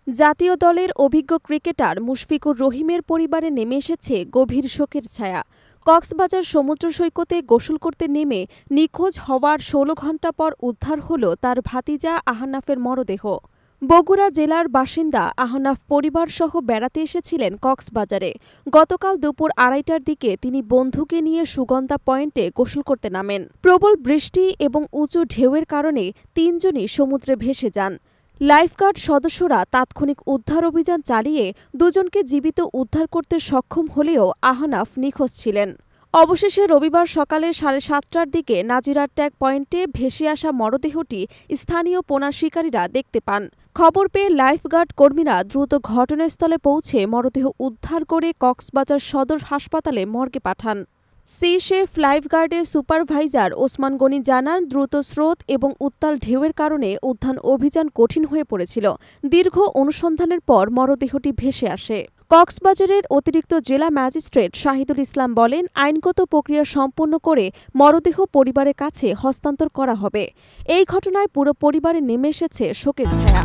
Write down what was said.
জাতীয় দলের অভিজ্ঞ ক্রিকেটার মুশফিকুর রহিমের পরিবারে নেমে এসেছে গভীর শোকের ছায়া। কক্সবাজার সমুদ্র সৈকতে গোসল করতে নেমে নিখোঁজ হওয়ার ১৬ ঘণ্টা পর উদ্ধার হল তার ভাতিজা আহনাফের মরদেহ। বগুড়া জেলার বাসিন্দা আহনাফ পরিবারসহ বেড়াতে এসেছিলেন কক্সবাজারে। গতকাল দুপুর ২:৩০টার দিকে তিনি বন্ধুকে নিয়ে সুগন্ধা পয়েন্টে গোসল করতে নামেন। প্রবল বৃষ্টি এবং উঁচু ঢেউয়ের কারণে তিনজনই সমুদ্রে ভেসে যান। লাইফগার্ড সদস্যরা তাৎক্ষণিক উদ্ধার অভিযান চালিয়ে দুজনকে জীবিত উদ্ধার করতে সক্ষম হলেও আহনাফ নিখোঁজ ছিলেন। অবশেষে রবিবার সকালে ৭:৩০টার দিকে নাজিরার ট্যাগ পয়েন্টে ভেসে আসা মরদেহটি স্থানীয় পোনা শিকারীরা দেখতে পান। খবর পেয়ে লাইফগার্ড কর্মীরা দ্রুত ঘটনাস্থলে পৌঁছে মরদেহ উদ্ধার করে কক্সবাজার সদর হাসপাতালে মর্গে পাঠান। সি শেফ লাইফগার্ডের সুপারভাইজার ওসমান গনি জানান, দ্রুত স্রোত এবং উত্তাল ঢেউয়ের কারণে উদ্ধার অভিযান কঠিন হয়ে পড়েছিল। দীর্ঘ অনুসন্ধানের পর মরদেহটি ভেসে আসে। কক্সবাজারের অতিরিক্ত জেলা ম্যাজিস্ট্রেট শাহিদুল ইসলাম বলেন, আইনগত প্রক্রিয়া সম্পন্ন করে মরদেহ পরিবারের কাছে হস্তান্তর করা হবে। এই ঘটনায় পুরো পরিবারে নেমে এসেছে শোকের ছায়া।